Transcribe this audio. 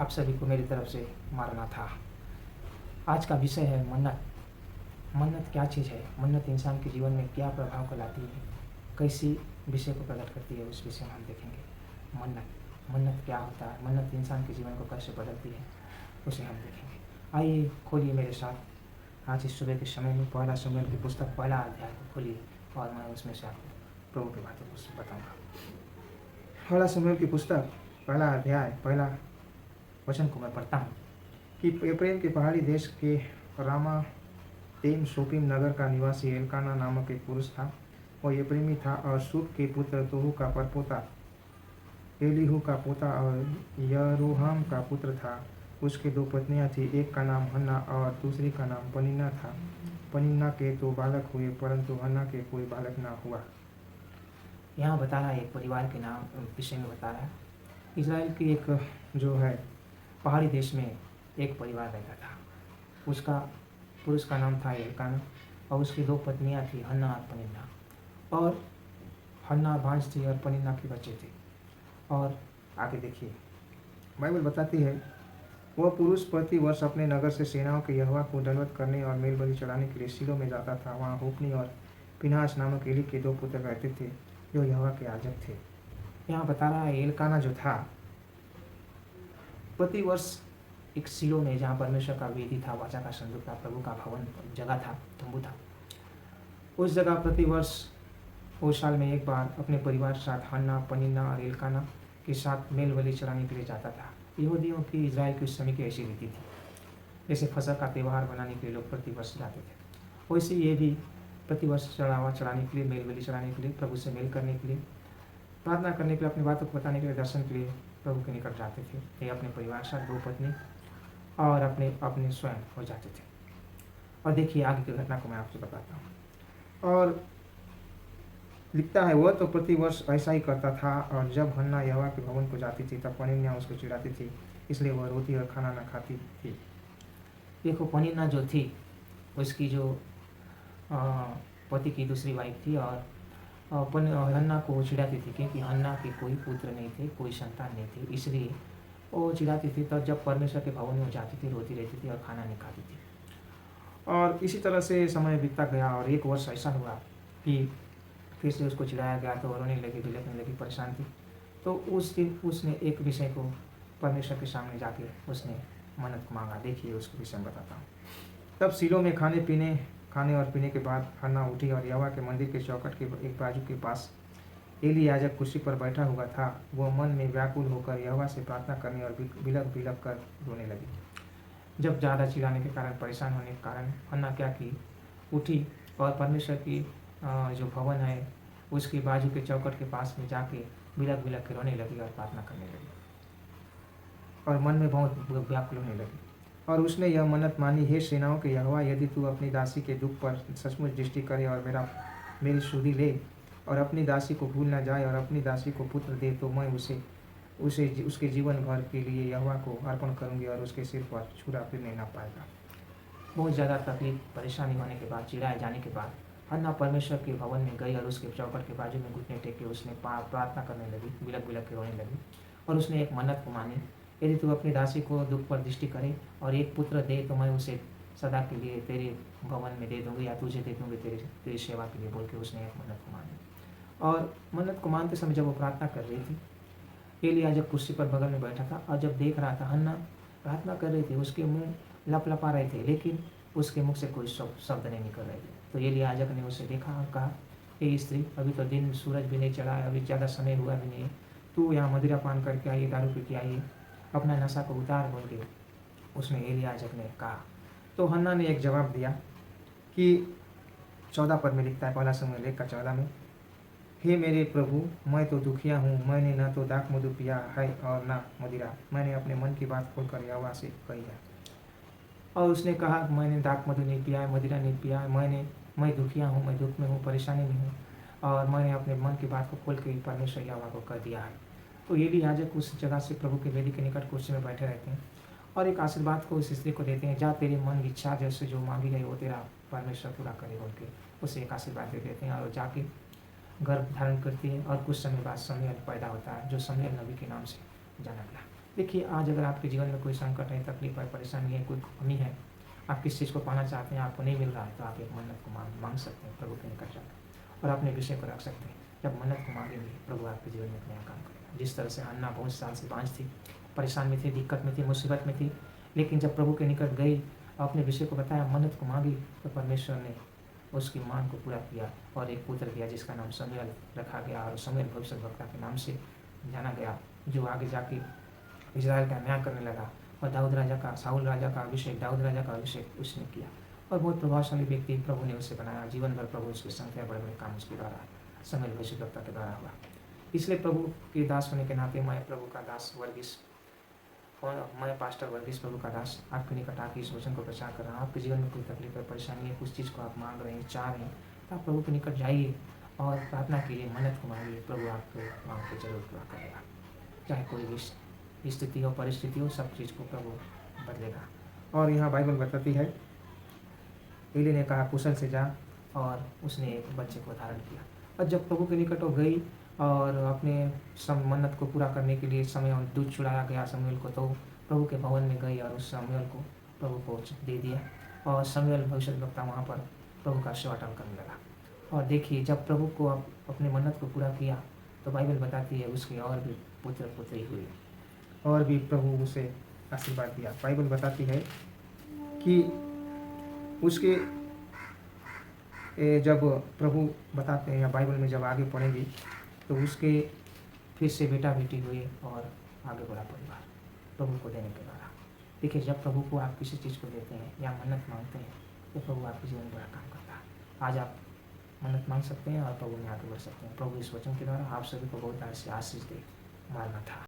आप सभी को मेरी तरफ से मारना था। आज का विषय है मन्नत। मन्नत क्या चीज़ है, मन्नत इंसान के जीवन में क्या प्रभाव को लाती है, कैसी विषय को प्रकट करती है, उस विषय में हम देखेंगे। मन्नत क्या होता है, मन्नत इंसान के जीवन को कैसे बदलती है, उसे हम देखेंगे। आइए खोलिए मेरे साथ आज इस सुबह के समय में पहला शमूएल की पुस्तक पहला अध्याय को खोलिए और मैं उसमें से आपको प्रभु की बातों को बताऊँगा। पहला शमूएल की पुस्तक पहला अध्याय पहला वचन को मैं पढ़ता हूँ कि एप्रैम के पहाड़ी देश के रामा तेम सोपीम नगर का निवासी एल्काना नामक एक पुरुष था। वह एप्रेमी था और सूप के पुत्र तोहू का परपोता, एलीहू का पोता और यरोहाम का पुत्र था। उसके दो पत्नियां थी, एक का नाम हन्ना और दूसरी का नाम पनिन्ना था। पनिन्ना के तो बालक हुए परंतु हन्ना के कोई बालक ना हुआ। यहाँ बता रहा है एक परिवार के नाम विषय में बता रहा है। इजराइल की एक जो है पहाड़ी देश में एक परिवार रहता था। उसका पुरुष का नाम था एल्काना और उसकी दो पत्नियां थी, हन्ना और पनिन्ना। और हन्ना भांज थी और पनिन्ना के बच्चे थे। और आगे देखिए, बाइबल बताती है वह पुरुष प्रति वर्ष अपने नगर से सेनाओं के यहोवा को दंडवत करने और मेल बलि चढ़ाने के लिए शीलो में जाता था। वहाँ होपनी और फिनहास नामक एली के दो पुत्र रहते थे जो यहोवा के याजक थे। यहाँ बता रहा है एल्काना जो था प्रति वर्ष एक शीलो में, जहाँ परमेश्वर का वेदी था, वाचा का संदूक था, प्रभु का भवन जगह था, तंबू था, उस जगह प्रति वर्ष वो साल में एक बार अपने परिवार के साथ हन्ना, पनिन्ना और एल्काना के साथ मेल बलि चढ़ाने के लिए जाता था। यहूदियों की, इजराइल की उस समय की ऐसी रीति थी। जैसे फसल का त्यौहार बनाने के लिए लोग प्रति वर्ष जाते थे, वैसे ये भी प्रति वर्ष चढ़ावा चढ़ाने के लिए, मेल बलि चढ़ाने के लिए, प्रभु से मेल करने के लिए, प्रार्थना करने के लिए, अपनी बातों को बताने के लिए, दर्शन के लिए प्रभु के निकट जाते थे। ये अपने परिवार के साथ, दो पत्नी और अपने स्वयं हो जाते थे। और देखिए आगे की घटना को मैं आपसे बताता हूँ। और लिखता है वह तो प्रति वर्ष ऐसा ही करता था। और जब हन्ना यहोवा के भवन को जाती थी तब पनिन्ना उसको चिढ़ाती थी, इसलिए वह रोटी और खाना न खाती थी। देखो पनिन्ना जो थी उसकी जो पति की दूसरी वाइफ थी और हन्ना को चिढ़ाती थी क्योंकि हन्ना के कोई पुत्र नहीं थे, कोई संतान नहीं थी, इसलिए वो चिढ़ाती थी। तब जब परमेश्वर के भवन में जाती थी, रोती रहती थी और खाना नहीं खाती थी। और इसी तरह से समय बीतता गया और एक वर्ष ऐसा हुआ कि फिर से उसको चिढ़ाया गया तो रोने लगी, बिलखने लगी, परेशान थी। तो उस दिन उसने एक विषय को परमेश्वर के सामने जाके उसने मन्नत मांगा। देखिए उसके विषय में बताता हूँ। तब शीलो में खाने और पीने के बाद हन्ना उठी और यहोवा के मंदिर के चौखट के एक बाजू के पास एली याजक कुर्सी पर बैठा हुआ था। वह मन में व्याकुल होकर यहोवा से प्रार्थना करने और बिलख कर रोने लगी। जब ज़्यादा चिढ़ाने के कारण, परेशान होने के कारण हन्ना क्या की, उठी और परमेश्वर की जो भवन है उसके बाजू के चौखट के पास में जाके बिलख के रोने लगी और प्रार्थना करने लगी और मन में बहुत व्याकुल होने लगी। और उसने यह मन्नत मानी, हे सेनाओं के यहोवा, यदि तू अपनी दासी के दुख पर सचमुच दृष्टि करे और मेरी सुधि ले और अपनी दासी को भूल न जाए और अपनी दासी को पुत्र दे, तो मैं उसे उसके जीवन भर के लिए यहोवा को अर्पण करूंगी और उसके सिर पर छुरा फिरने न पाएगा। बहुत ज़्यादा तकलीफ, परेशानी होने के बाद, चिढ़ाए जाने के बाद हन्ना परमेश्वर के भवन में गई और उसके चौखट के बाजू में घुटने टेक के उसने प्रार्थना करने लगी, बिलख के रोने लगी। और उसने एक मन्नत को मानी, यदि तू अपनी दासी को दुख पर दृष्टि करे और एक पुत्र दे तो मैं उसे सदा के लिए तेरे भवन में दे दूंगी या तुझे दे दूंगी तेरी सेवा के लिए, बोल के उसने एक मन्नत को मानी। और मन्नत को मानते समय जब वो प्रार्थना कर रही थी, एली याजक कुर्सी पर बगल में बैठा था और जब देख रहा था हन्ना प्रार्थना कर रही थी, उसके मुँह लपलपा रहे थे लेकिन उसके मुख से कोई शब्द नहीं निकल रहे थे। तो एली याजक ने उसे देखा और कहा, हे स्त्री, अभी तो दिन सूरज भी नहीं चढ़ा है, अभी ज़्यादा समय हुआ भी नहीं है, तू यहाँ मदिरा पान करके आई, दारू पी के आई, अपना नशा को उतार, बोल के उसने एली याजक ने कहा। तो हन्ना ने एक जवाब दिया कि 14 पद में लिखता है, पहला शमूएल 1:14 में, हे मेरे प्रभु, मैं तो दुखिया हूँ, मैंने न तो दाख मधु पिया है और न मदिरा, मैंने अपने मन की बात खोलकर यहोवा से कही है। और उसने कहा, मैंने दाख मधु नहीं पिया है, मदिरा नहीं पिया है, मैं दुखिया हूँ, मैं दुख में हूँ, परेशानी में हूँ और मैंने अपने मन की बात को खोल के परमेश्वर यहोवा को कर दिया है। तो एली याजक उस जगह से प्रभु के वेदी के निकट कुर्सी में बैठे रहते हैं और एक आशीर्वाद को उस स्त्री को देते हैं, जा तेरी मन की इच्छा जैसे जो मांगी गई वो तेरा परमेश्वर पूरा करे, बोल के उसे एक आशीर्वाद दे देते हैं। और जाके गर्भ धारण करती है और कुछ समय बाद शमूएल पैदा होता है, जो शमूएल नबी के नाम से जाना गया। देखिए, आज अगर आपके जीवन में कोई संकट है, तकलीफ है, परेशानी है, कोई कमी है, आप किस चीज़ को पाना चाहते हैं, आपको नहीं मिल रहा है, तो आप एक मन्नत को मांग सकते हैं प्रभु के निकट जाकर, और अपने विषय को रख सकते हैं। जब मन्नत को मांगेंगे, प्रभु आपके जीवन में एक नया काम करेगा। जिस तरह से हन्ना बहुत साल से बाँझ थी, परेशान में थी, दिक्कत में थी, मुसीबत में थी, लेकिन जब प्रभु के निकट गई और अपने विषय को बताया, मन्नत को मांगी, तो परमेश्वर ने उसकी मांग को पूरा किया और एक पुत्र दिया जिसका नाम शमूएल रखा गया, और शमूएल भविष्यद्वक्ता के नाम से जाना गया, जो आगे जाके इजराइल का न्याय करने लगा। और साउल राजा का अभिषेक, दाऊद राजा का अभिषेक उसने किया, और बहुत प्रभावशाली व्यक्ति प्रभु ने उसे बनाया। जीवन भर प्रभु उसकी संख्या बड़े बड़े काम उसके द्वारा शमूएल भविष्यद्वक्ता के द्वारा हुआ। इसलिए प्रभु के दास होने के नाते मैं प्रभु का दास वर्गीस, और मैं पास्टर वर्गीस प्रभु का दास आपके निकट आके इस वचन को प्रचार कर रहा हूँ। आपके जीवन में कोई तकलीफ है, परेशानी है, कुछ चीज़ को आप मांग रहे हैं, चाह रहे हैं, तो आप प्रभु के निकट जाइए और प्रार्थना कीजिए, मन्नत को मांगिए, प्रभु आपको मांग को जरूर पूरा करेगा। चाहे कोई भी स्थिति हो, परिस्थिति हो, सब चीज़ को प्रभु बदलेगा। और यहाँ बाइबल बताती है, एली ने कहा कुशल से जा, और उसने एक बच्चे को धारण किया। और जब प्रभु के निकट वो गई और अपने मन्नत को पूरा करने के लिए समय और दूध चुराया गया शमूएल को, तो प्रभु के भवन में गई और उस शमूएल को प्रभु को दे दिया, और शमूएल भविष्यद्वक्ता वहाँ पर प्रभु का सेवाटन करने लगा। और देखिए, जब प्रभु को अपने मन्नत को पूरा किया, तो बाइबल बताती है उसके और भी पुत्र पुत्री हुए, और भी प्रभु उसे आशीर्वाद दिया। बाइबल बताती है कि उसके जब प्रभु बताते हैं, या बाइबल में जब आगे पढ़ेंगे, तो उसके फिर से बेटा बेटी हुए और आगे बढ़ा परिवार प्रभु को देने के द्वारा। देखिए, जब प्रभु को आप किसी चीज़ को देते हैं या मन्नत मांगते हैं, तो प्रभु आपके जीवन में बड़ा काम करता है। आज आप मन्नत मांग सकते हैं और प्रभु में आगे बढ़ सकते हैं। प्रभु इस वचन के द्वारा आप सभी को बहुत से आशीष दे। मारना था।